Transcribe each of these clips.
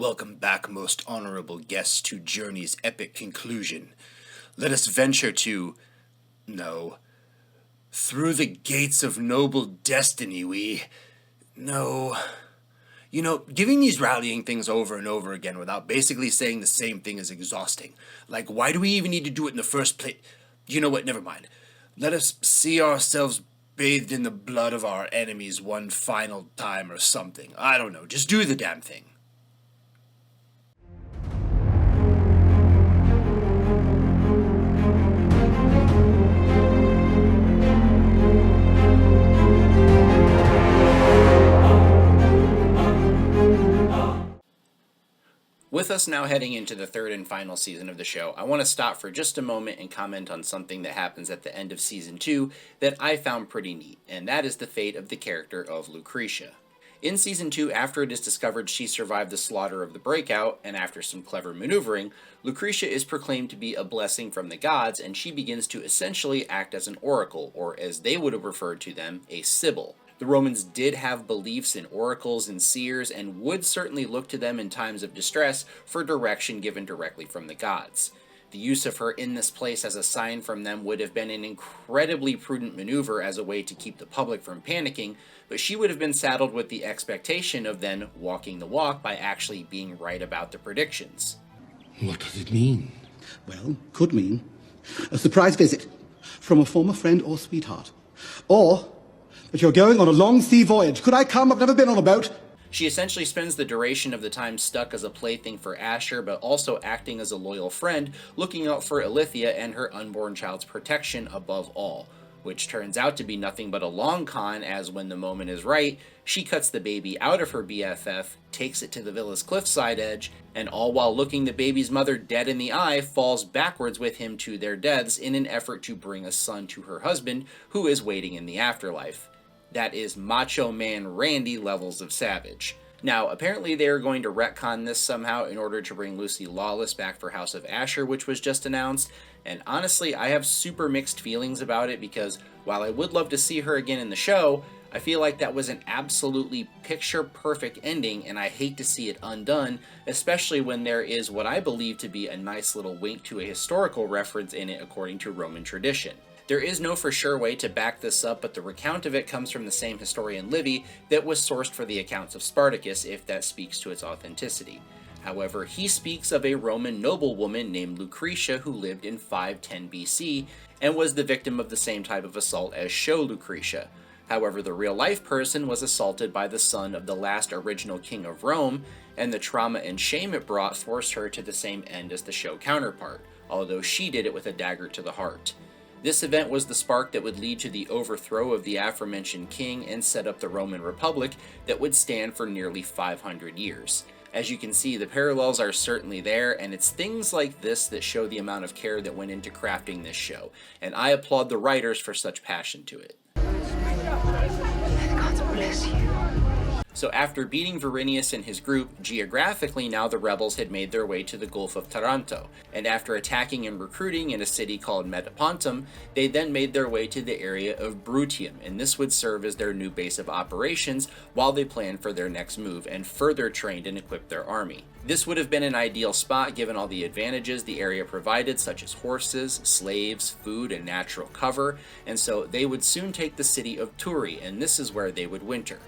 Welcome back, most honorable guests, to Journey's epic conclusion. Let us venture to... no. Through the gates of noble destiny we... no. You know, giving these rallying things over and over again without basically saying the same thing is exhausting. Like, why do we even need to do it in the first place? You know what, never mind. Let us see ourselves bathed in the blood of our enemies one final time or something. I don't know, just do the damn thing. With us now heading into the third and final season of the show, I want to stop for just a moment and comment on something that happens at the end of Season 2 that I found pretty neat, and that is the fate of the character of Lucretia. In Season 2, after it is discovered she survived the slaughter of the Breakout, and after some clever maneuvering, Lucretia is proclaimed to be a blessing from the gods, and she begins to essentially act as an oracle, or as they would have referred to them, a sibyl. The Romans did have beliefs in oracles and seers, and would certainly look to them in times of distress for direction given directly from the gods. The use of her in this place as a sign from them would have been an incredibly prudent maneuver as a way to keep the public from panicking, but she would have been saddled with the expectation of then walking the walk by actually being right about the predictions. What does it mean? Well, could mean a surprise visit from a former friend or sweetheart. Or that you're going on a long sea voyage. Could I come? I've never been on a boat. She essentially spends the duration of the time stuck as a plaything for Asher, but also acting as a loyal friend, looking out for Ille and her unborn child's protection above all, which turns out to be nothing but a long con, as when the moment is right, she cuts the baby out of her BFF, takes it to the villa's cliffside edge, and all while looking the baby's mother dead in the eye, falls backwards with him to their deaths in an effort to bring a son to her husband, who is waiting in the afterlife. That is Macho Man Randy levels of savage. Now, apparently they are going to retcon this somehow in order to bring Lucy Lawless back for House of Asher, which was just announced, and honestly, I have super mixed feelings about it because while I would love to see her again in the show, I feel like that was an absolutely picture-perfect ending, and I hate to see it undone, especially when there is what I believe to be a nice little wink to a historical reference in it according to Roman tradition. There is no for sure way to back this up, but the recount of it comes from the same historian Livy that was sourced for the accounts of Spartacus, if that speaks to its authenticity. However, he speaks of a Roman noblewoman named Lucretia who lived in 510 BC and was the victim of the same type of assault as show Lucretia. However, the real-life person was assaulted by the son of the last original king of Rome, and the trauma and shame it brought forced her to the same end as the show counterpart, although she did it with a dagger to the heart. This event was the spark that would lead to the overthrow of the aforementioned king and set up the Roman Republic that would stand for nearly 500 years. As you can see, the parallels are certainly there, and it's things like this that show the amount of care that went into crafting this show, and I applaud the writers for such passion to it. God bless you. So after beating Verinius and his group, geographically now the rebels had made their way to the Gulf of Taranto, and after attacking and recruiting in a city called Metapontum, they then made their way to the area of Brutium, and this would serve as their new base of operations while they planned for their next move and further trained and equipped their army. This would have been an ideal spot given all the advantages the area provided, such as horses, slaves, food, and natural cover, and so they would soon take the city of Turi, and this is where they would winter.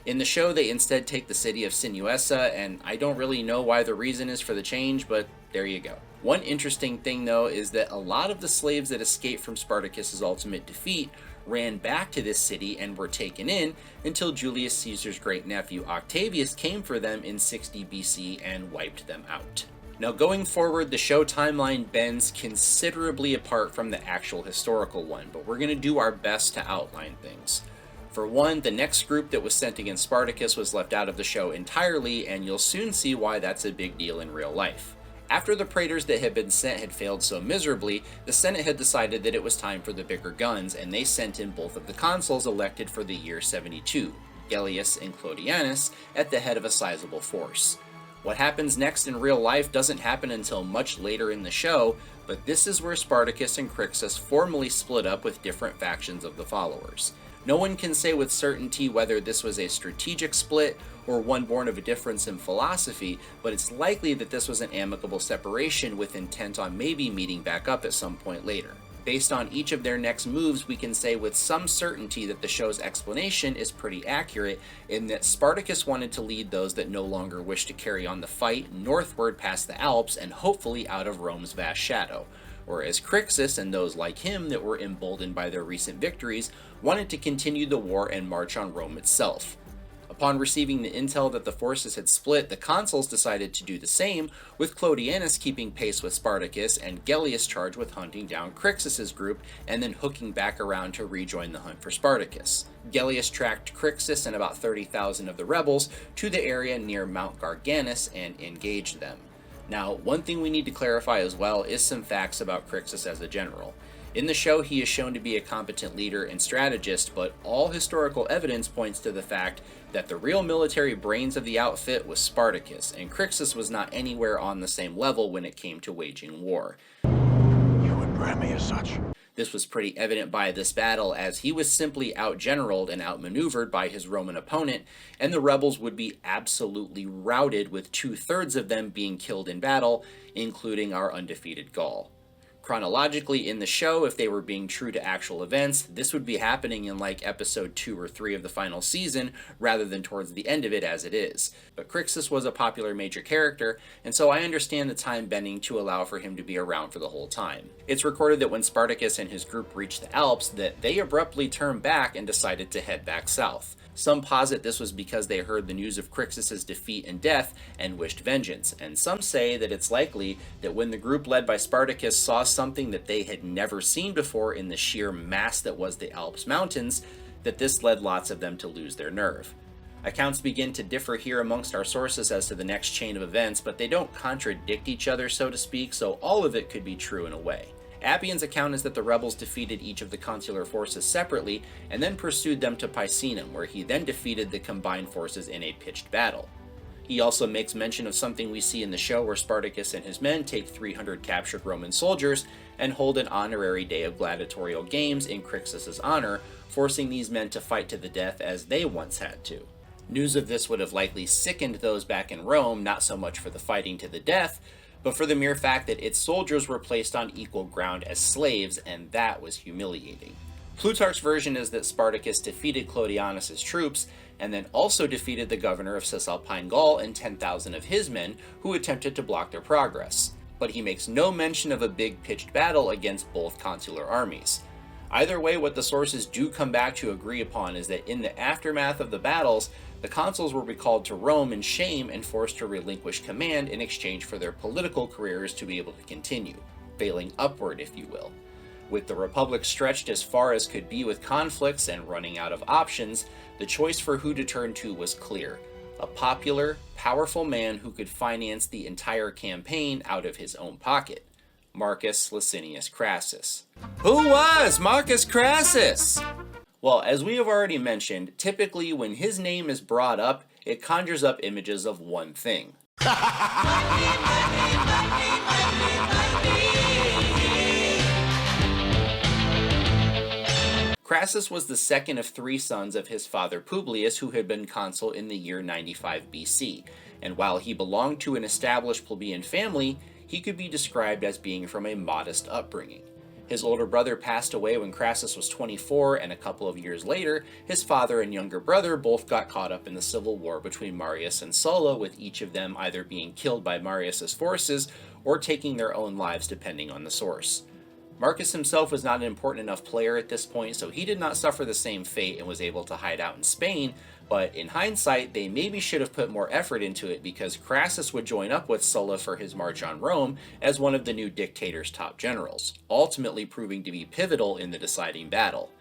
In the show, they instead take the city of Sinuessa, and I don't really know why the reason is for the change, but there you go. One interesting thing, though, is that a lot of the slaves that escaped from Spartacus's ultimate defeat ran back to this city and were taken in until Julius Caesar's great-nephew Octavius came for them in 60 BC and wiped them out. Now, going forward, the show timeline bends considerably apart from the actual historical one, but we're going to do our best to outline things. For one, the next group that was sent against Spartacus was left out of the show entirely, and you'll soon see why that's a big deal in real life. After the praetors that had been sent had failed so miserably, the Senate had decided that it was time for the bigger guns, and they sent in both of the consuls elected for the year 72, Gellius and Clodianus, at the head of a sizable force. What happens next in real life doesn't happen until much later in the show, but this is where Spartacus and Crixus formally split up with different factions of the followers. No one can say with certainty whether this was a strategic split or one born of a difference in philosophy, but it's likely that this was an amicable separation with intent on maybe meeting back up at some point later. Based on each of their next moves, we can say with some certainty that the show's explanation is pretty accurate in that Spartacus wanted to lead those that no longer wished to carry on the fight northward past the Alps and hopefully out of Rome's vast shadow, whereas Crassus and those like him that were emboldened by their recent victories wanted to continue the war and march on Rome itself. Upon receiving the intel that the forces had split, the consuls decided to do the same, with Clodianus keeping pace with Spartacus and Gellius charged with hunting down Crixus's group and then hooking back around to rejoin the hunt for Spartacus. Gellius tracked Crixus and about 30,000 of the rebels to the area near Mount Garganus and engaged them. Now, one thing we need to clarify as well is some facts about Crixus as a general. In the show, he is shown to be a competent leader and strategist, but all historical evidence points to the fact that the real military brains of the outfit was Spartacus, and Crixus was not anywhere on the same level when it came to waging war. You would brand me as such. This was pretty evident by this battle, as he was simply outgeneraled and outmaneuvered by his Roman opponent, and the rebels would be absolutely routed, with 2/3 of them being killed in battle, including our undefeated Gaul. Chronologically in the show, if they were being true to actual events, this would be happening in like episode 2 or 3 of the final season, rather than towards the end of it as it is. But Crixus was a popular major character, and so I understand the time bending to allow for him to be around for the whole time. It's recorded that when Spartacus and his group reached the Alps, that they abruptly turned back and decided to head back south. Some posit this was because they heard the news of Crixus's defeat and death and wished vengeance, and some say that it's likely that when the group led by Spartacus saw something that they had never seen before in the sheer mass that was the Alps mountains, that this led lots of them to lose their nerve. Accounts begin to differ here amongst our sources as to the next chain of events, but they don't contradict each other, so to speak, so all of it could be true in a way. Appian's account is that the rebels defeated each of the consular forces separately and then pursued them to Picenum, where he then defeated the combined forces in a pitched battle. He also makes mention of something we see in the show where Spartacus and his men take 300 captured Roman soldiers and hold an honorary day of gladiatorial games in Crixus's honor, forcing these men to fight to the death as they once had to. News of this would have likely sickened those back in Rome, not so much for the fighting to the death, but for the mere fact that its soldiers were placed on equal ground as slaves, and that was humiliating. Plutarch's version is that Spartacus defeated Clodianus' troops, and then also defeated the governor of Cisalpine Gaul and 10,000 of his men, who attempted to block their progress. But he makes no mention of a big pitched battle against both consular armies. Either way, what the sources do come back to agree upon is that in the aftermath of the battles, the consuls were recalled to Rome in shame and forced to relinquish command in exchange for their political careers to be able to continue, failing upward, if you will. With the Republic stretched as far as could be with conflicts and running out of options, the choice for who to turn to was clear: a popular, powerful man who could finance the entire campaign out of his own pocket. Marcus Licinius Crassus. Who was Marcus Crassus? Well, as we have already mentioned, typically when his name is brought up, it conjures up images of one thing. Crassus was the second of 3 sons of his father Publius, who had been consul in the year 95 BC, and while he belonged to an established plebeian family, he could be described as being from a modest upbringing. His older brother passed away when Crassus was 24, and a couple of years later, his father and younger brother both got caught up in the civil war between Marius and Sulla, with each of them either being killed by Marius's forces or taking their own lives depending on the source. Marcus himself was not an important enough player at this point, so he did not suffer the same fate and was able to hide out in Spain, but in hindsight, they maybe should have put more effort into it, because Crassus would join up with Sulla for his march on Rome as one of the new dictator's top generals, ultimately proving to be pivotal in the deciding battle.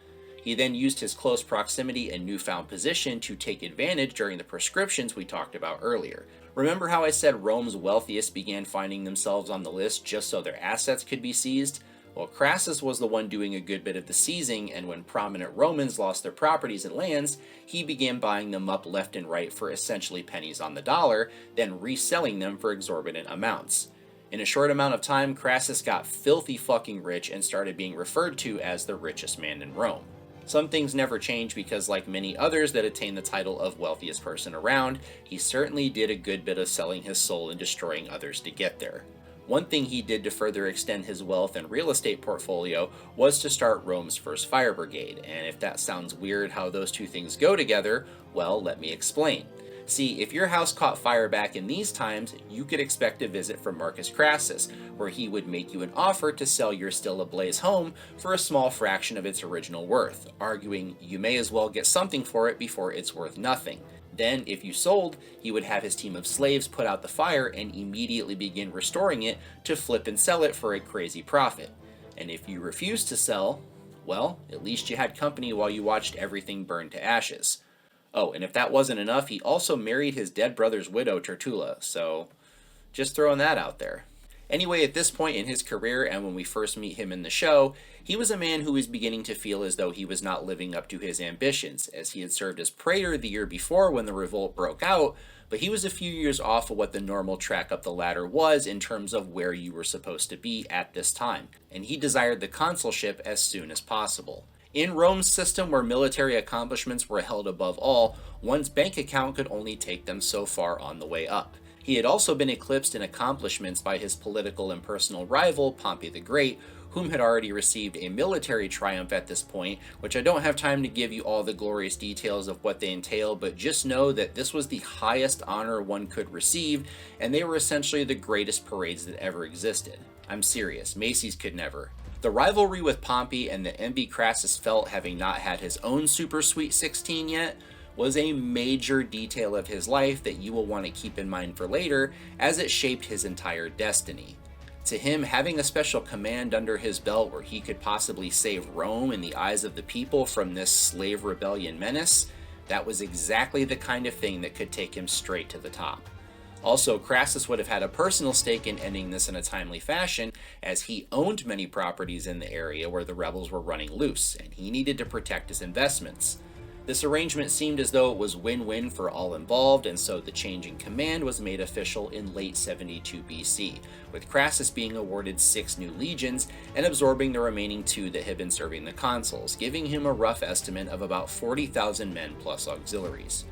He then used his close proximity and newfound position to take advantage during the proscriptions we talked about earlier. Remember how I said Rome's wealthiest began finding themselves on the list just so their assets could be seized? Well, Crassus was the one doing a good bit of the seizing, and when prominent Romans lost their properties and lands, he began buying them up left and right for essentially pennies on the dollar, then reselling them for exorbitant amounts. In a short amount of time, Crassus got filthy fucking rich and started being referred to as the richest man in Rome. Some things never change because, like many others that attain the title of wealthiest person around, he certainly did a good bit of selling his soul and destroying others to get there. One thing he did to further extend his wealth and real estate portfolio was to start Rome's first fire brigade, and if that sounds weird how those two things go together, well, let me explain. See, if your house caught fire back in these times, you could expect a visit from Marcus Crassus, where he would make you an offer to sell your still ablaze home for a small fraction of its original worth, arguing you may as well get something for it before it's worth nothing. Then, if you sold, he would have his team of slaves put out the fire and immediately begin restoring it to flip and sell it for a crazy profit. And if you refused to sell, well, at least you had company while you watched everything burn to ashes. Oh, and if that wasn't enough, he also married his dead brother's widow, Tertulla, so just throwing that out there. Anyway, at this point in his career, and when we first meet him in the show, he was a man who was beginning to feel as though he was not living up to his ambitions, as he had served as praetor the year before when the revolt broke out, but he was a few years off of what the normal track up the ladder was in terms of where you were supposed to be at this time, and he desired the consulship as soon as possible. In Rome's system, where military accomplishments were held above all, one's bank account could only take them so far on the way up. He had also been eclipsed in accomplishments by his political and personal rival, Pompey the Great, whom had already received a military triumph at this point, which I don't have time to give you all the glorious details of what they entail, but just know that this was the highest honor one could receive, and they were essentially the greatest parades that ever existed. I'm serious, Macy's could never. The rivalry with Pompey and the envy Crassus felt having not had his own super sweet 16 yet was a major detail of his life that you will want to keep in mind for later, as it shaped his entire destiny. To him, having a special command under his belt where he could possibly save Rome in the eyes of the people from this slave rebellion menace, that was exactly the kind of thing that could take him straight to the top. Also, Crassus would have had a personal stake in ending this in a timely fashion, as he owned many properties in the area where the rebels were running loose, and he needed to protect his investments. This arrangement seemed as though it was win-win for all involved, and so the change in command was made official in late 72 BC, with Crassus being awarded 6 new legions and absorbing the remaining 2 that had been serving the consuls, giving him a rough estimate of about 40,000 men plus auxiliaries.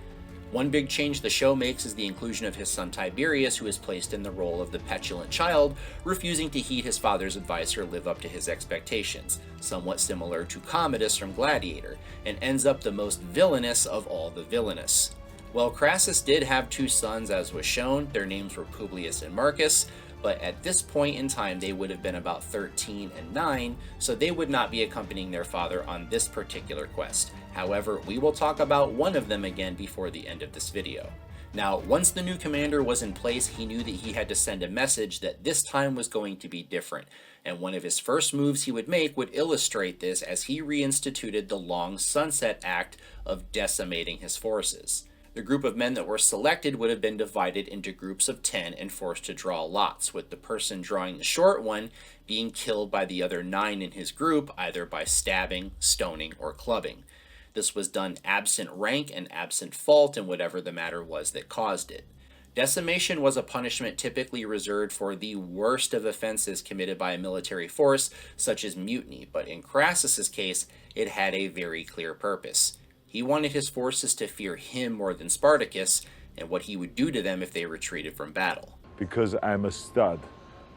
One big change the show makes is the inclusion of his son Tiberius, who is placed in the role of the petulant child, refusing to heed his father's advice or live up to his expectations, somewhat similar to Commodus from Gladiator, and ends up the most villainous of all the villainous. Well, Crassus did have 2 sons, as was shown. Their names were Publius and Marcus, but at this point in time they would have been about 13 and 9, so they would not be accompanying their father on this particular quest. However, we will talk about one of them again before the end of this video. Now, once the new commander was in place, he knew that he had to send a message that this time was going to be different, and one of his first moves he would make would illustrate this as he reinstituted the Long Sunset Act of decimating his forces. The group of men that were selected would have been divided into groups of 10 and forced to draw lots, with the person drawing the short one being killed by the other 9 in his group, either by stabbing, stoning, or clubbing. This was done absent rank and absent fault in whatever the matter was that caused it. Decimation was a punishment typically reserved for the worst of offenses committed by a military force, such as mutiny, but in Crassus's case, it had a very clear purpose. He wanted his forces to fear him more than Spartacus, and what he would do to them if they retreated from battle. Because I'm a stud.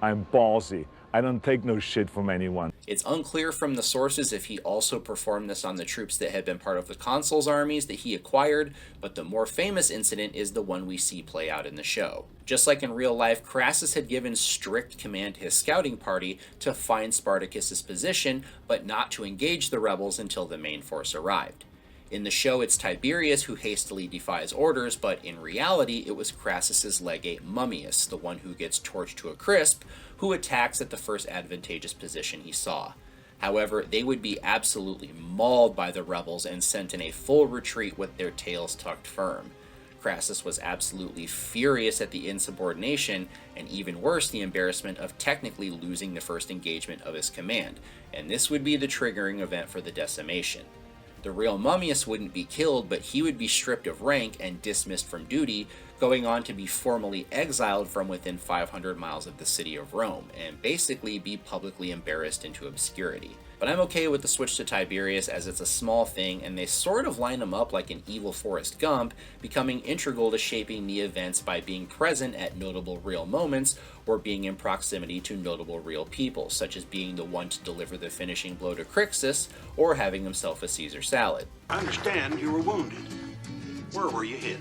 I'm ballsy. I don't take no shit from anyone. It's unclear from the sources if he also performed this on the troops that had been part of the consuls' armies that he acquired, but the more famous incident is the one we see play out in the show. Just like in real life, Crassus had given strict command to his scouting party to find Spartacus's position, but not to engage the rebels until the main force arrived. In the show, it's Tiberius who hastily defies orders, but in reality, it was Crassus's legate Mummius, the one who gets torched to a crisp, who attacks at the first advantageous position he saw. However, they would be absolutely mauled by the rebels and sent in a full retreat with their tails tucked firm. Crassus was absolutely furious at the insubordination, and even worse, the embarrassment of technically losing the first engagement of his command, and this would be the triggering event for the decimation. The real Mummius wouldn't be killed, but he would be stripped of rank and dismissed from duty, going on to be formally exiled from within 500 miles of the city of Rome, and basically be publicly embarrassed into obscurity. But I'm okay with the switch to Tiberius as it's a small thing, and they sort of line him up like an evil Forrest Gump, becoming integral to shaping the events by being present at notable real moments or being in proximity to notable real people, such as being the one to deliver the finishing blow to Crassus or having himself a Caesar salad. I understand you were wounded. Where were you hit?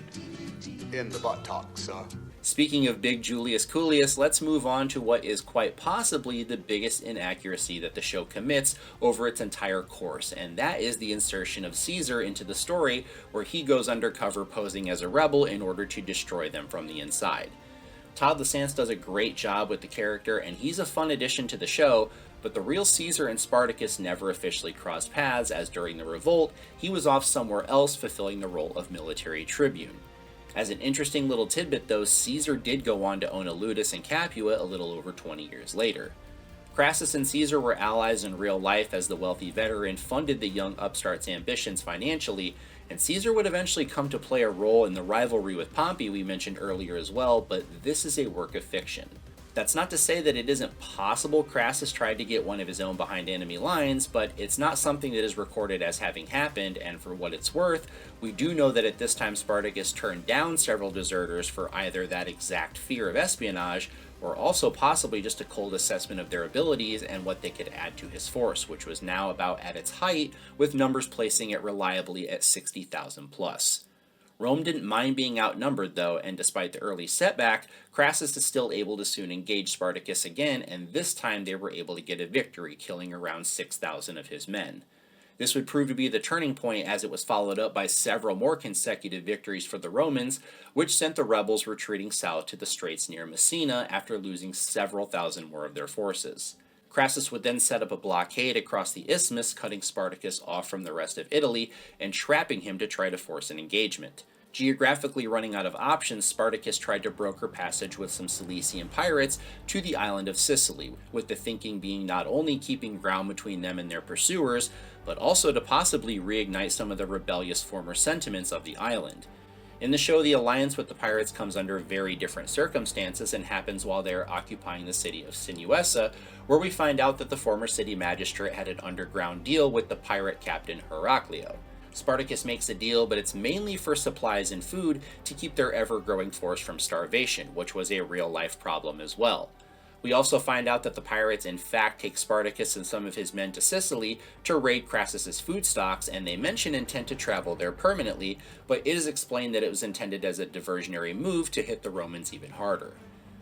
In the buttocks, sir. Speaking of big Julius Coolius, let's move on to what is quite possibly the biggest inaccuracy that the show commits over its entire course, and that is the insertion of Caesar into the story, where he goes undercover posing as a rebel in order to destroy them from the inside. Todd LaSance does a great job with the character, and he's a fun addition to the show, but the real Caesar and Spartacus never officially crossed paths, as during the revolt, he was off somewhere else fulfilling the role of military tribune. As an interesting little tidbit though, Caesar did go on to own Ludus and Capua a little over 20 years later. Crassus and Caesar were allies in real life as the wealthy veteran funded the young upstart's ambitions financially, and Caesar would eventually come to play a role in the rivalry with Pompey we mentioned earlier as well, but this is a work of fiction. That's not to say that it isn't possible Crassus tried to get one of his own behind enemy lines, but it's not something that is recorded as having happened, and for what it's worth, we do know that at this time Spartacus turned down several deserters for either that exact fear of espionage, or also possibly just a cold assessment of their abilities and what they could add to his force, which was now about at its height, with numbers placing it reliably at 60,000 plus. Rome didn't mind being outnumbered though, and despite the early setback, Crassus is still able to soon engage Spartacus again, and this time they were able to get a victory, killing around 6,000 of his men. This would prove to be the turning point, as it was followed up by several more consecutive victories for the Romans, which sent the rebels retreating south to the straits near Messina after losing several thousand more of their forces. Crassus would then set up a blockade across the isthmus, cutting Spartacus off from the rest of Italy and trapping him to try to force an engagement. Geographically running out of options, Spartacus tried to broker passage with some Cilician pirates to the island of Sicily, with the thinking being not only keeping ground between them and their pursuers, but also to possibly reignite some of the rebellious former sentiments of the island. In the show, the alliance with the pirates comes under very different circumstances and happens while they are occupying the city of Sinuessa, where we find out that the former city magistrate had an underground deal with the pirate captain Heraclio. Spartacus makes a deal, but it's mainly for supplies and food to keep their ever-growing force from starvation, which was a real-life problem as well. We also find out that the pirates in fact take Spartacus and some of his men to Sicily to raid Crassus's food stocks, and they mention intent to travel there permanently, but it is explained that it was intended as a diversionary move to hit the Romans even harder.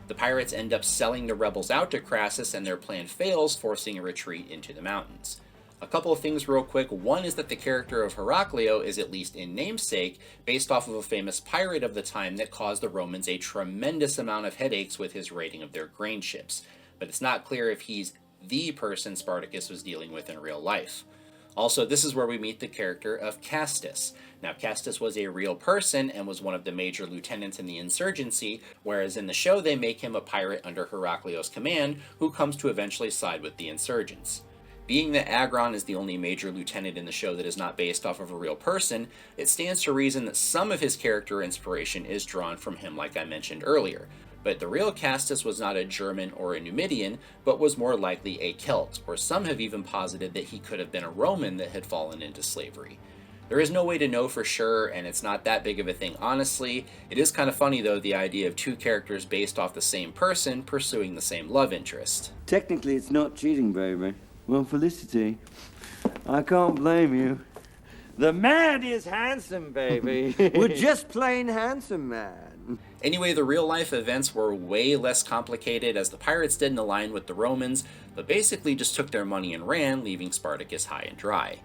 The pirates end up selling the rebels out to Crassus, and their plan fails, forcing a retreat into the mountains. A couple of things real quick. One is that the character of Heraclio is, at least in namesake, based off of a famous pirate of the time that caused the Romans a tremendous amount of headaches with his raiding of their grain ships. But it's not clear if he's the person Spartacus was dealing with in real life. Also, this is where we meet the character of Castus. Now, Castus was a real person and was one of the major lieutenants in the insurgency, whereas in the show they make him a pirate under Heraclio's command, who comes to eventually side with the insurgents. Being that Agron is the only major lieutenant in the show that is not based off of a real person, it stands to reason that some of his character inspiration is drawn from him, like I mentioned earlier. But the real Castus was not a German or a Numidian, but was more likely a Celt, or some have even posited that he could have been a Roman that had fallen into slavery. There is no way to know for sure, and it's not that big of a thing honestly. It is kind of funny though, the idea of two characters based off the same person pursuing the same love interest. Technically it's not cheating, baby. Well, Felicity, I can't blame you. The man is handsome, baby. We're just plain handsome, man. Anyway, the real-life events were way less complicated, as the pirates didn't align with the Romans, but basically just took their money and ran, leaving Spartacus high and dry.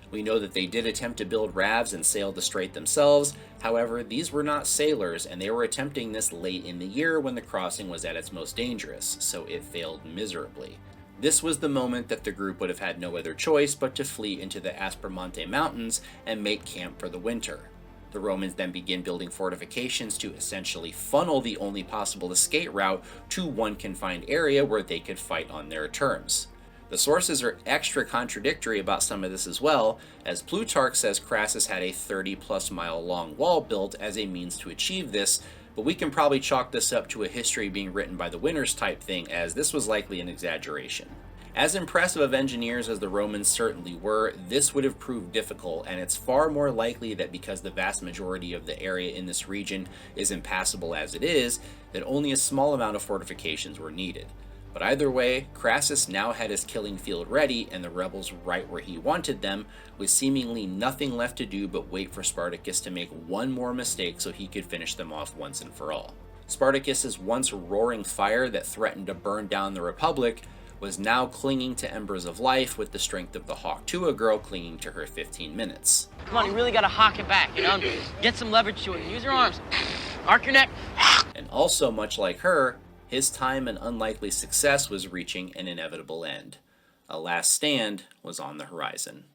We know that they did attempt to build rafts and sail the strait themselves. However, these were not sailors, and they were attempting this late in the year when the crossing was at its most dangerous, so it failed miserably. This was the moment that the group would have had no other choice but to flee into the Aspromonte Mountains and make camp for the winter. The Romans then begin building fortifications to essentially funnel the only possible escape route to one confined area where they could fight on their terms. The sources are extra contradictory about some of this as well, as Plutarch says Crassus had a 30+ mile long wall built as a means to achieve this, but we can probably chalk this up to a history being written by the winners type thing, as this was likely an exaggeration. As impressive of engineers as the Romans certainly were, this would have proved difficult, and it's far more likely that because the vast majority of the area in this region is impassable as it is, that only a small amount of fortifications were needed. But either way, Crassus now had his killing field ready and the rebels right where he wanted them, with seemingly nothing left to do but wait for Spartacus to make one more mistake so he could finish them off once and for all. Spartacus's once roaring fire that threatened to burn down the Republic was now clinging to embers of life, with the strength of the Hawk Tuah girl clinging to her 15 minutes. Come on, you really gotta hawk it back, you know? Get some leverage to it. Use your arms. Arc your neck. And also, much like her, his time and unlikely success was reaching an inevitable end. A last stand was on the horizon.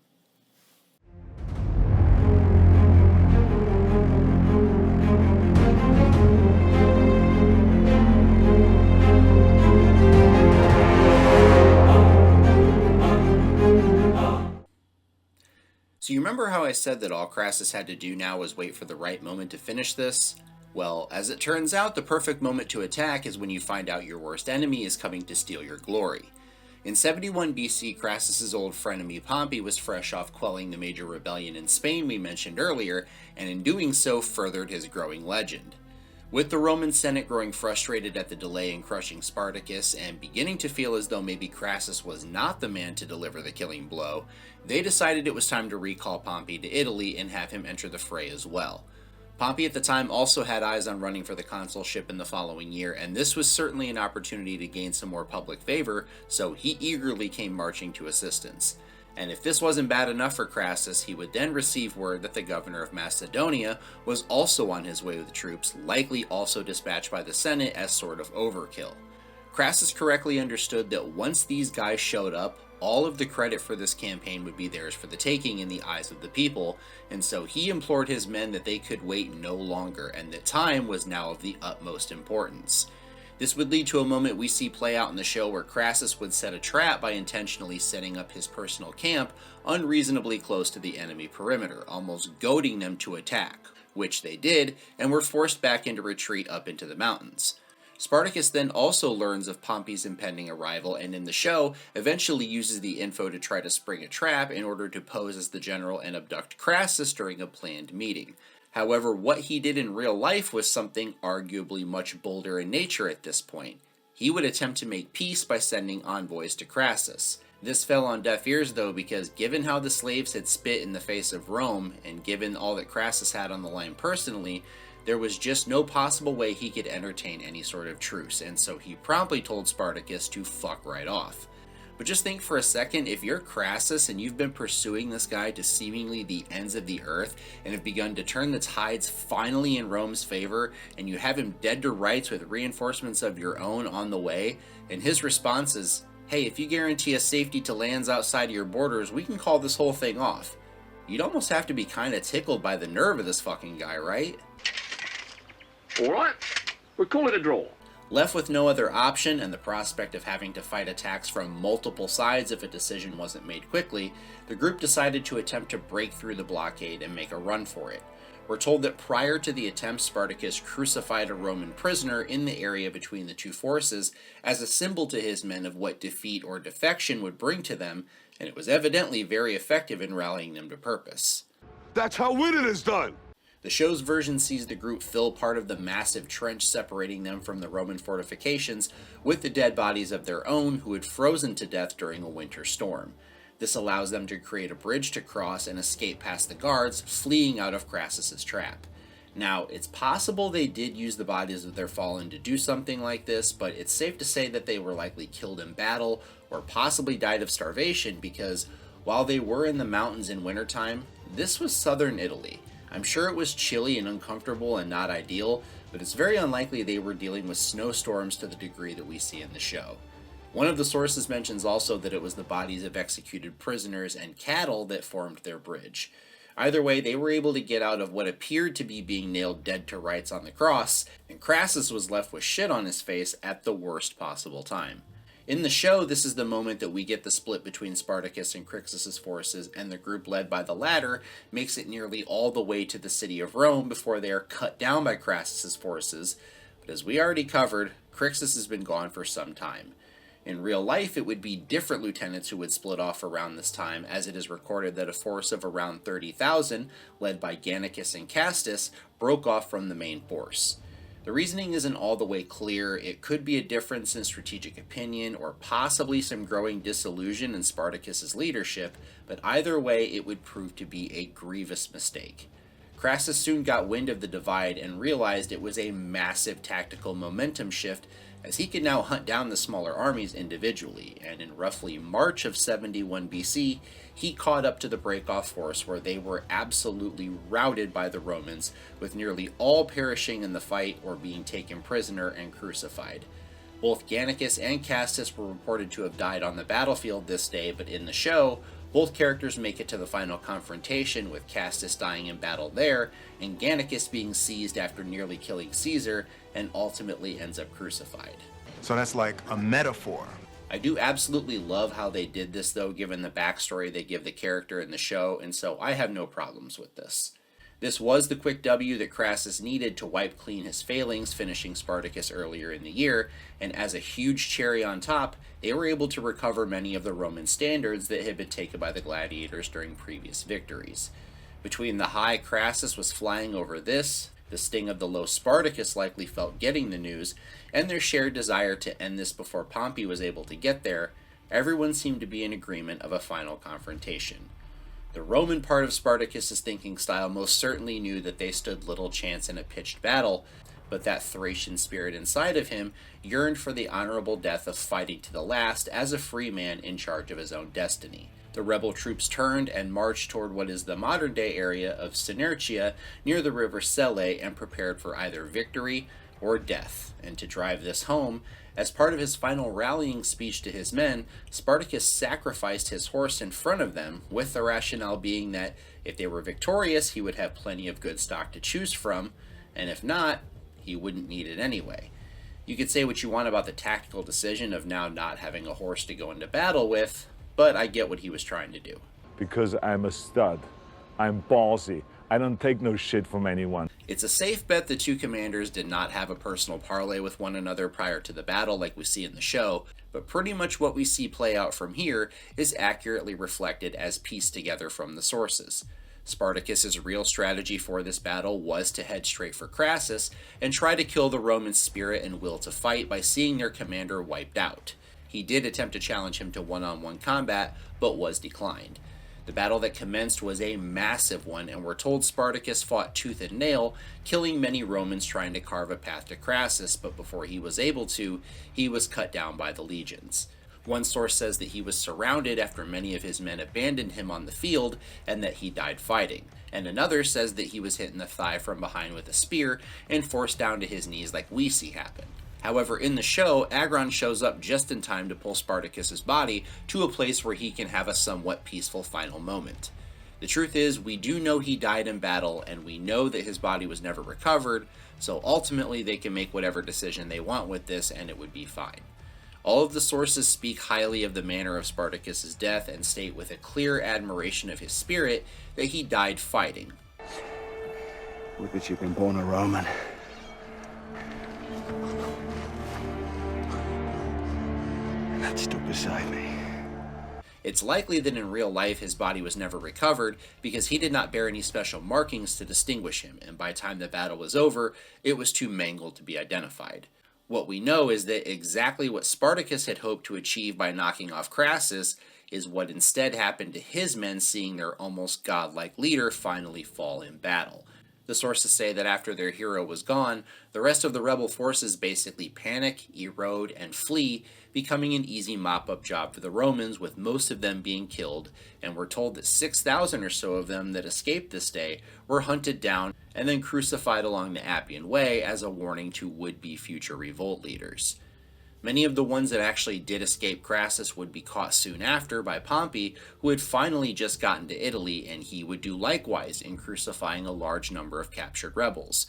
So you remember how I said that all Crassus had to do now was wait for the right moment to finish this? Well, as it turns out, the perfect moment to attack is when you find out your worst enemy is coming to steal your glory. In 71 BC, Crassus's old frenemy Pompey was fresh off quelling the major rebellion in Spain we mentioned earlier, and in doing so furthered his growing legend. With the Roman Senate growing frustrated at the delay in crushing Spartacus and beginning to feel as though maybe Crassus was not the man to deliver the killing blow, they decided it was time to recall Pompey to Italy and have him enter the fray as well. Pompey at the time also had eyes on running for the consulship in the following year, and this was certainly an opportunity to gain some more public favor, so he eagerly came marching to assistance. And if this wasn't bad enough for Crassus, he would then receive word that the governor of Macedonia was also on his way with troops, likely also dispatched by the Senate as sort of overkill. Crassus correctly understood that once these guys showed up, all of the credit for this campaign would be theirs for the taking in the eyes of the people, and so he implored his men that they could wait no longer, and that time was now of the utmost importance. This would lead to a moment we see play out in the show where Crassus would set a trap by intentionally setting up his personal camp unreasonably close to the enemy perimeter, almost goading them to attack, which they did, and were forced back into retreat up into the mountains. Spartacus then also learns of Pompey's impending arrival, and in the show, eventually uses the info to try to spring a trap in order to pose as the general and abduct Crassus during a planned meeting. However, what he did in real life was something arguably much bolder in nature at this point. He would attempt to make peace by sending envoys to Crassus. This fell on deaf ears though, because given how the slaves had spit in the face of Rome, and given all that Crassus had on the line personally, there was just no possible way he could entertain any sort of truce, and so he promptly told Spartacus to fuck right off. But just think for a second, if you're Crassus and you've been pursuing this guy to seemingly the ends of the earth and have begun to turn the tides finally in Rome's favor, and you have him dead to rights with reinforcements of your own on the way, and his response is, hey, if you guarantee us safety to lands outside of your borders, we can call this whole thing off. You'd almost have to be kinda tickled by the nerve of this fucking guy, right? Alright, we'll call it a draw. Left with no other option and the prospect of having to fight attacks from multiple sides if a decision wasn't made quickly, the group decided to attempt to break through the blockade and make a run for it. We're told that prior to the attempt, Spartacus crucified a Roman prisoner in the area between the two forces as a symbol to his men of what defeat or defection would bring to them, and it was evidently very effective in rallying them to purpose. That's how winning is done! The show's version sees the group fill part of the massive trench separating them from the Roman fortifications with the dead bodies of their own who had frozen to death during a winter storm. This allows them to create a bridge to cross and escape past the guards, fleeing out of Crassus's trap. Now, it's possible they did use the bodies of their fallen to do something like this, but it's safe to say that they were likely killed in battle or possibly died of starvation because, while they were in the mountains in wintertime, this was southern Italy. I'm sure it was chilly and uncomfortable and not ideal, but it's very unlikely they were dealing with snowstorms to the degree that we see in the show. One of the sources mentions also that it was the bodies of executed prisoners and cattle that formed their bridge. Either way, they were able to get out of what appeared to be being nailed dead to rights on the cross, and Crassus was left with shit on his face at the worst possible time. In the show, this is the moment that we get the split between Spartacus and Crixus's forces, and the group led by the latter makes it nearly all the way to the city of Rome before they are cut down by Crassus's forces. But as we already covered, Crixus has been gone for some time. In real life, it would be different lieutenants who would split off around this time, as it is recorded that a force of around 30,000, led by Gannicus and Castus, broke off from the main force. The reasoning isn't all the way clear. It could be a difference in strategic opinion, or possibly some growing disillusion in Spartacus's leadership, but either way it would prove to be a grievous mistake. Crassus soon got wind of the divide and realized it was a massive tactical momentum shift, as he could now hunt down the smaller armies individually, and in roughly March of 71 BC, he caught up to the break-off force where they were absolutely routed by the Romans, with nearly all perishing in the fight or being taken prisoner and crucified. Both Gannicus and Castus were reported to have died on the battlefield this day, but in the show, both characters make it to the final confrontation, with Castus dying in battle there, and Gannicus being seized after nearly killing Caesar, and ultimately ends up crucified. So that's like a metaphor. I do absolutely love how they did this though, given the backstory they give the character in the show, and so I have no problems with this. This was the quick W that Crassus needed to wipe clean his failings, finishing Spartacus earlier in the year, and as a huge cherry on top, they were able to recover many of the Roman standards that had been taken by the gladiators during previous victories. Between the high Crassus was flying over this, the sting of the low Spartacus likely felt getting the news, and their shared desire to end this before Pompey was able to get there, everyone seemed to be in agreement of a final confrontation. The Roman part of Spartacus's thinking style most certainly knew that they stood little chance in a pitched battle, but that Thracian spirit inside of him yearned for the honorable death of fighting to the last as a free man in charge of his own destiny. The rebel troops turned and marched toward what is the modern-day area of Synertia near the river Selle and prepared for either victory or death. And to drive this home, as part of his final rallying speech to his men, Spartacus sacrificed his horse in front of them, with the rationale being that if they were victorious, he would have plenty of good stock to choose from, and if not, he wouldn't need it anyway. You could say what you want about the tactical decision of now not having a horse to go into battle with, but I get what he was trying to do. Because I'm a stud. I'm ballsy. I don't take no shit from anyone. It's a safe bet the two commanders did not have a personal parley with one another prior to the battle like we see in the show, but pretty much what we see play out from here is accurately reflected as pieced together from the sources. Spartacus's real strategy for this battle was to head straight for Crassus and try to kill the Roman spirit and will to fight by seeing their commander wiped out. He did attempt to challenge him to one-on-one combat, but was declined. The battle that commenced was a massive one, and we're told Spartacus fought tooth and nail, killing many Romans trying to carve a path to Crassus, but before he was able to, he was cut down by the legions. One source says that he was surrounded after many of his men abandoned him on the field, and that he died fighting. And another says that he was hit in the thigh from behind with a spear and forced down to his knees like we see happen. However, in the show, Agron shows up just in time to pull Spartacus's body to a place where he can have a somewhat peaceful final moment. The truth is, we do know he died in battle, and we know that his body was never recovered, so ultimately they can make whatever decision they want with this and it would be fine. All of the sources speak highly of the manner of Spartacus's death and state with a clear admiration of his spirit that he died fighting. Look that you've been born a Roman. That stood beside me. It's likely that in real life his body was never recovered because he did not bear any special markings to distinguish him, and by the time the battle was over, it was too mangled to be identified. What we know is that exactly what Spartacus had hoped to achieve by knocking off Crassus is what instead happened to his men, seeing their almost godlike leader finally fall in battle. The sources say that after their hero was gone, the rest of the rebel forces basically panic, erode, and flee, becoming an easy mop-up job for the Romans, with most of them being killed, and we're told that 6,000 or so of them that escaped this day were hunted down and then crucified along the Appian Way as a warning to would-be future revolt leaders. Many of the ones that actually did escape Crassus would be caught soon after by Pompey, who had finally just gotten to Italy, and he would do likewise in crucifying a large number of captured rebels.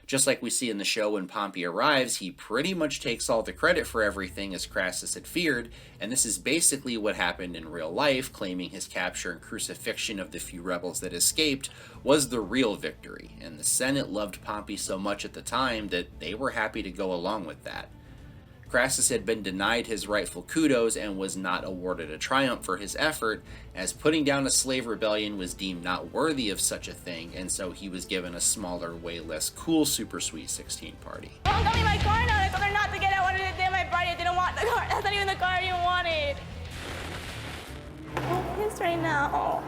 Just like we see in the show, when Pompey arrives, he pretty much takes all the credit for everything as Crassus had feared, and this is basically what happened in real life, claiming his capture and crucifixion of the few rebels that escaped was the real victory, and the Senate loved Pompey so much at the time that they were happy to go along with that. Crassus had been denied his rightful kudos and was not awarded a triumph for his effort, as putting down a slave rebellion was deemed not worthy of such a thing, and so he was given a smaller, way less cool Super Sweet 16 party. Don't tell me my car now. I told her not to get it. I wanted to do my party. I didn't want the car. That's not even the car I even wanted. I'm pissed right now.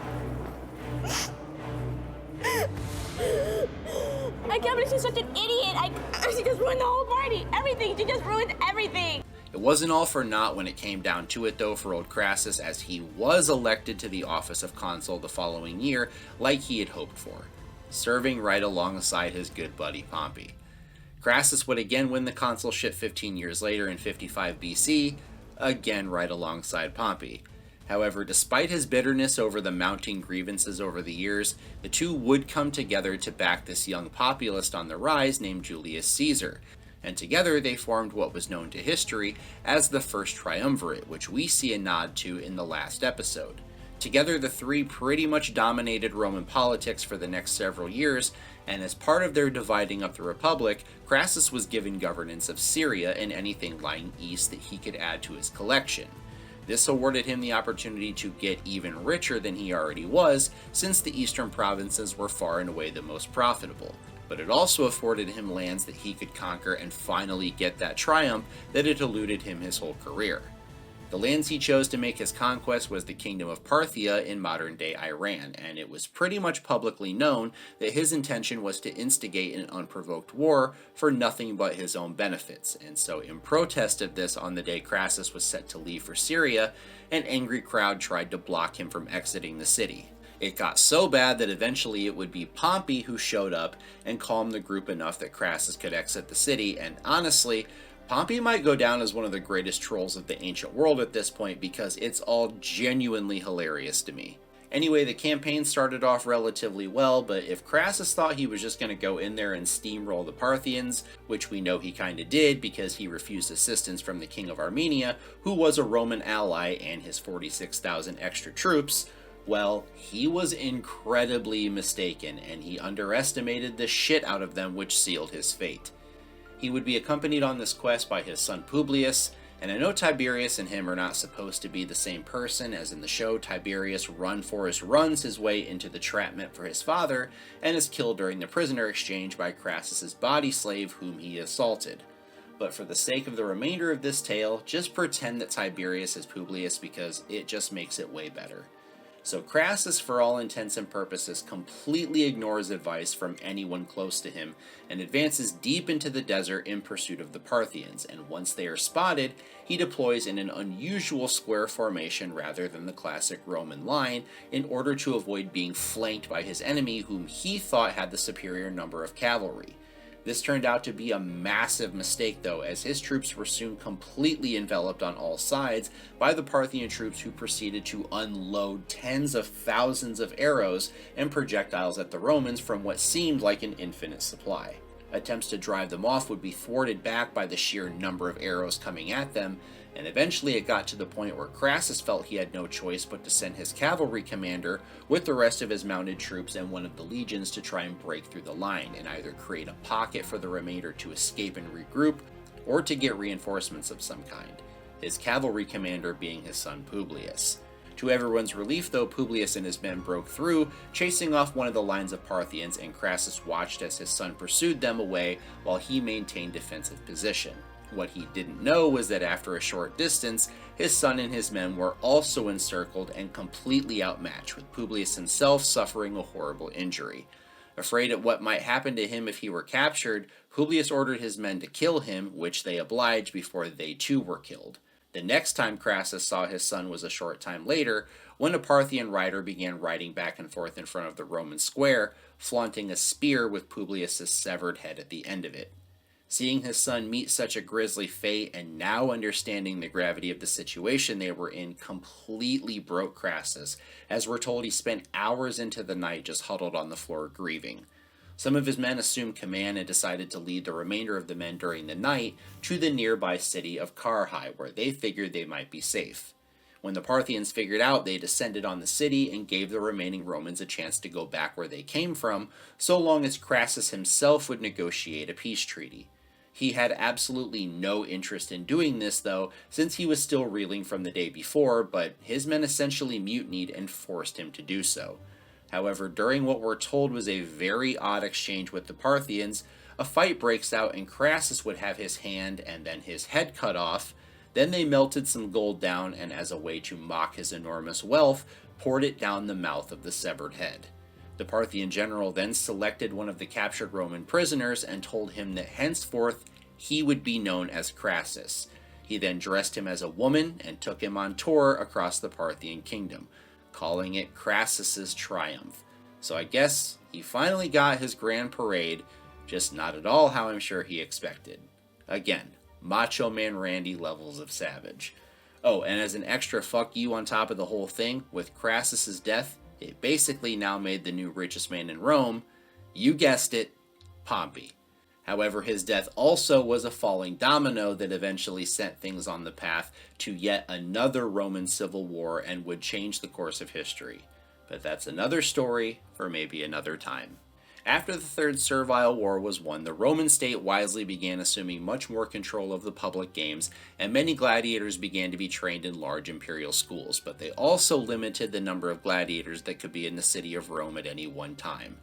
I can't believe she's such an idiot. She just ruined the whole party. Everything. She just ruined everything. It wasn't all for naught when it came down to it, though, for old Crassus, as he was elected to the office of consul the following year, like he had hoped for, serving right alongside his good buddy Pompey. Crassus would again win the consulship 15 years later in 55 BC, again right alongside Pompey. However, despite his bitterness over the mounting grievances over the years, the two would come together to back this young populist on the rise named Julius Caesar, and together they formed what was known to history as the First Triumvirate, which we see a nod to in the last episode. Together, the three pretty much dominated Roman politics for the next several years, and as part of their dividing up the Republic, Crassus was given governance of Syria and anything lying east that he could add to his collection. This awarded him the opportunity to get even richer than he already was, since the eastern provinces were far and away the most profitable. But it also afforded him lands that he could conquer and finally get that triumph that had eluded him his whole career. The lands he chose to make his conquest was the Kingdom of Parthia in modern-day Iran, and it was pretty much publicly known that his intention was to instigate an unprovoked war for nothing but his own benefits, and so in protest of this, on the day Crassus was set to leave for Syria, an angry crowd tried to block him from exiting the city. It got so bad that eventually it would be Pompey who showed up and calmed the group enough that Crassus could exit the city, and honestly, Pompey might go down as one of the greatest trolls of the ancient world at this point because it's all genuinely hilarious to me. Anyway, the campaign started off relatively well, but if Crassus thought he was just going to go in there and steamroll the Parthians, which we know he kinda did because he refused assistance from the King of Armenia, who was a Roman ally, and his 46,000 extra troops, well, he was incredibly mistaken, and he underestimated the shit out of them, which sealed his fate. He would be accompanied on this quest by his son Publius, and I know Tiberius and him are not supposed to be the same person, as in the show Tiberius runs his way into the trapment for his father, and is killed during the prisoner exchange by Crassus's body slave whom he assaulted. But for the sake of the remainder of this tale, just pretend that Tiberius is Publius because it just makes it way better. So Crassus, for all intents and purposes, completely ignores advice from anyone close to him and advances deep into the desert in pursuit of the Parthians, and once they are spotted, he deploys in an unusual square formation rather than the classic Roman line in order to avoid being flanked by his enemy, whom he thought had the superior number of cavalry. This turned out to be a massive mistake though, as his troops were soon completely enveloped on all sides by the Parthian troops, who proceeded to unload tens of thousands of arrows and projectiles at the Romans from what seemed like an infinite supply. Attempts to drive them off would be thwarted back by the sheer number of arrows coming at them, and eventually it got to the point where Crassus felt he had no choice but to send his cavalry commander with the rest of his mounted troops and one of the legions to try and break through the line and either create a pocket for the remainder to escape and regroup, or to get reinforcements of some kind, his cavalry commander being his son Publius. To everyone's relief though, Publius and his men broke through, chasing off one of the lines of Parthians, and Crassus watched as his son pursued them away while he maintained defensive position. What he didn't know was that after a short distance, his son and his men were also encircled and completely outmatched, with Publius himself suffering a horrible injury. Afraid at what might happen to him if he were captured, Publius ordered his men to kill him, which they obliged before they too were killed. The next time Crassus saw his son was a short time later, when a Parthian rider began riding back and forth in front of the Roman square, flaunting a spear with Publius's severed head at the end of it. Seeing his son meet such a grisly fate, and now understanding the gravity of the situation they were in, completely broke Crassus, as we're told he spent hours into the night just huddled on the floor grieving. Some of his men assumed command and decided to lead the remainder of the men during the night to the nearby city of Carrhae, where they figured they might be safe. When the Parthians figured out, they descended on the city and gave the remaining Romans a chance to go back where they came from, so long as Crassus himself would negotiate a peace treaty. He had absolutely no interest in doing this, though, since he was still reeling from the day before, but his men essentially mutinied and forced him to do so. However, during what we're told was a very odd exchange with the Parthians, a fight breaks out and Crassus would have his hand and then his head cut off. Then they melted some gold down and, as a way to mock his enormous wealth, poured it down the mouth of the severed head. The Parthian general then selected one of the captured Roman prisoners and told him that henceforth he would be known as Crassus. He then dressed him as a woman and took him on tour across the Parthian kingdom, calling it Crassus's Triumph. So I guess he finally got his grand parade, just not at all how I'm sure he expected. Again, Macho Man Randy levels of savage. Oh, and as an extra fuck you on top of the whole thing, with Crassus's death, it basically now made the new richest man in Rome, you guessed it, Pompey. However, his death also was a falling domino that eventually sent things on the path to yet another Roman civil war and would change the course of history. But that's another story for maybe another time. After the Third Servile War was won, the Roman state wisely began assuming much more control of the public games, and many gladiators began to be trained in large imperial schools, but they also limited the number of gladiators that could be in the city of Rome at any one time.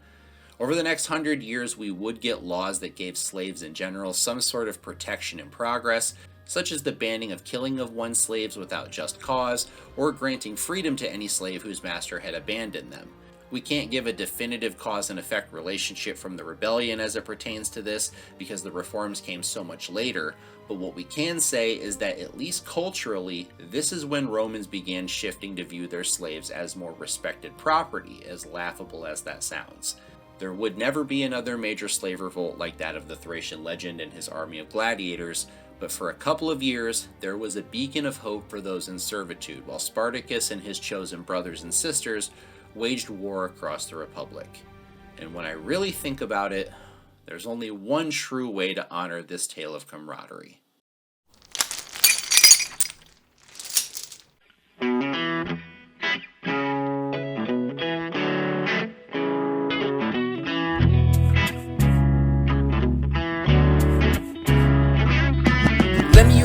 Over the next 100 years, we would get laws that gave slaves in general some sort of protection in progress, such as the banning of killing of one's slaves without just cause, or granting freedom to any slave whose master had abandoned them. We can't give a definitive cause and effect relationship from the rebellion as it pertains to this, because the reforms came so much later, but what we can say is that at least culturally, this is when Romans began shifting to view their slaves as more respected property, as laughable as that sounds. There would never be another major slave revolt like that of the Thracian legend and his army of gladiators, but for a couple of years, there was a beacon of hope for those in servitude, while Spartacus and his chosen brothers and sisters waged war across the Republic. And when I really think about it, there's only one true way to honor this tale of camaraderie.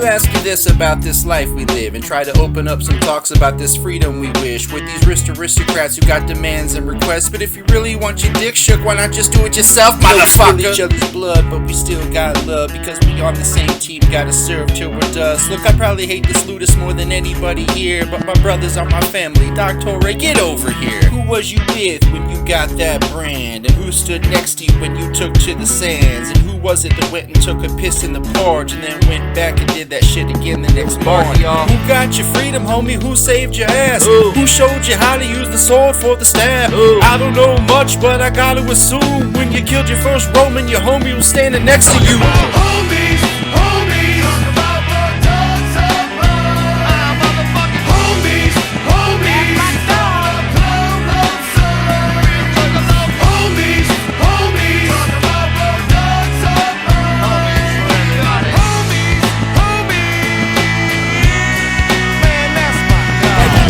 Ask you this about this life we live, and try to open up some talks about this freedom we wish, with these wrist aristocrats who got demands and requests. But if you really want your dick shook, why not just do it yourself, motherfucker? We spill each other's blood, but we still got love, because we on the same team, gotta serve till we're dust. Look, I probably hate this Ludus more than anybody here, but my brothers are my family. Doctor, get over here. Who was you with when you got that brand? And who stood next to you when you took to the sands? And who was it that went and took a piss in the porch and then went back and did that shit again the next morning? Who got your freedom, homie? Who saved your ass? Who showed you how to use the sword for the staff? I don't know much, but I gotta assume when you killed your first Roman, your homie was standing next to you. Homies, homies, talk about what dogs are motherfucking homies, homies, my dog, homies, homies, talk about what dogs are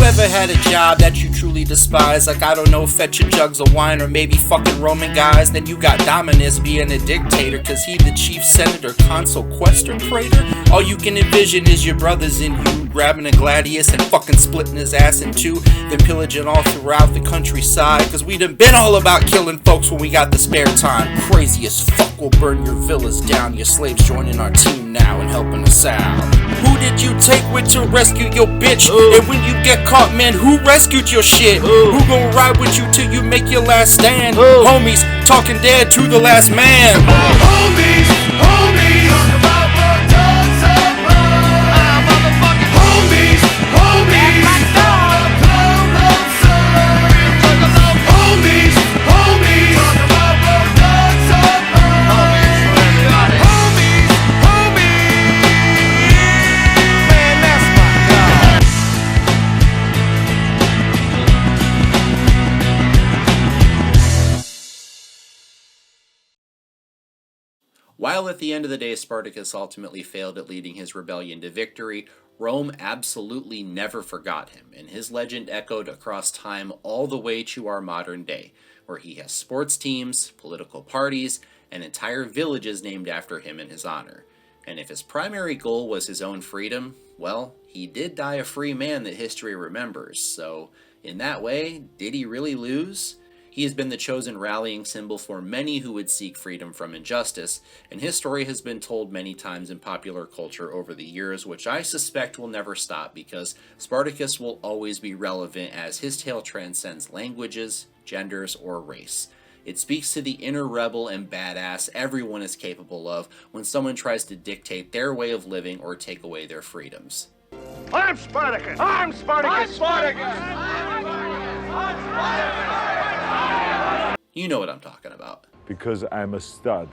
ever had a job that you truly despise? Like, I don't know, fetching jugs of wine or maybe fucking Roman guys? Then you got Dominus being a dictator, cause he the chief senator, consul, quester, praetor. All you can envision is your brothers and you grabbing a gladius and fucking splitting his ass in two, then pillaging all throughout the countryside, cause we done been all about killing folks when we got the spare time. Crazy as fuck, we'll burn your villas down. Your slaves joining our team now and helping us out. Who did you take with to rescue your bitch? And when you get caught, man, who rescued your shit? Who gon' ride with you till you make your last stand? Homies, talking dead to the last man. Homies, homies, talk about what dogs are motherfucking homies, homies, my dog, homies, homies, talk about what dogs are homies, man, that's my God. While at the end of the day Spartacus ultimately failed at leading his rebellion to victory, Rome absolutely never forgot him, and his legend echoed across time all the way to our modern day, where he has sports teams, political parties, and entire villages named after him in his honor. And if his primary goal was his own freedom, well, he did die a free man that history remembers, so in that way, did he really lose? He has been the chosen rallying symbol for many who would seek freedom from injustice, and his story has been told many times in popular culture over the years, which I suspect will never stop because Spartacus will always be relevant as his tale transcends languages, genders, or race. It speaks to the inner rebel and badass everyone is capable of when someone tries to dictate their way of living or take away their freedoms. I'm Spartacus! I'm Spartacus! I'm Spartacus! I'm Spartacus! You know what I'm talking about. Because I'm a stud.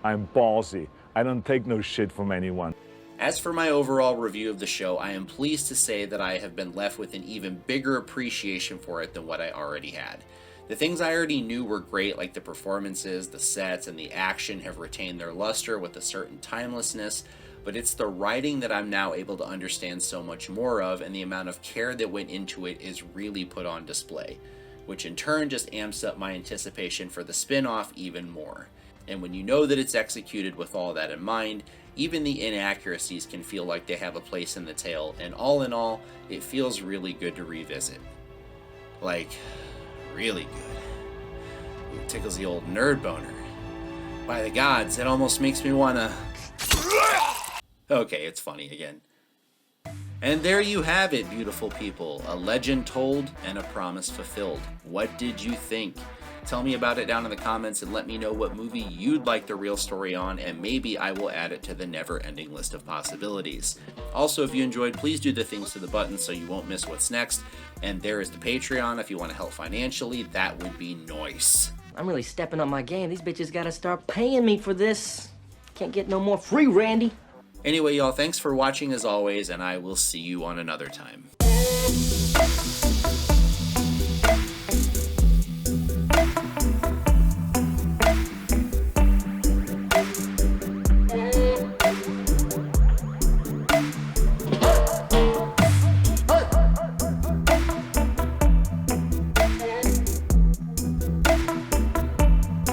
I'm ballsy. I don't take no shit from anyone. As for my overall review of the show, I am pleased to say that I have been left with an even bigger appreciation for it than what I already had. The things I already knew were great, like the performances, the sets, and the action have retained their luster with a certain timelessness, but it's the writing that I'm now able to understand so much more of, and the amount of care that went into it is really put on display, which in turn just amps up my anticipation for the spin-off even more. And when you know that it's executed with all that in mind, even the inaccuracies can feel like they have a place in the tale, and all in all, it feels really good to revisit. Like, really good. It tickles the old nerd boner. By the gods, it almost makes me wanna... Okay, it's funny again. And there you have it, beautiful people. A legend told and a promise fulfilled. What did you think? Tell me about it down in the comments and let me know what movie you'd like the real story on, and maybe I will add it to the never-ending list of possibilities. Also, if you enjoyed, please do the things to the button so you won't miss what's next. And there is the Patreon if you want to help financially. That would be nice. I'm really stepping up my game. These bitches gotta start paying me for this. Can't get no more free, Randy. Anyway, y'all, thanks for watching as always, and I will see you on another time.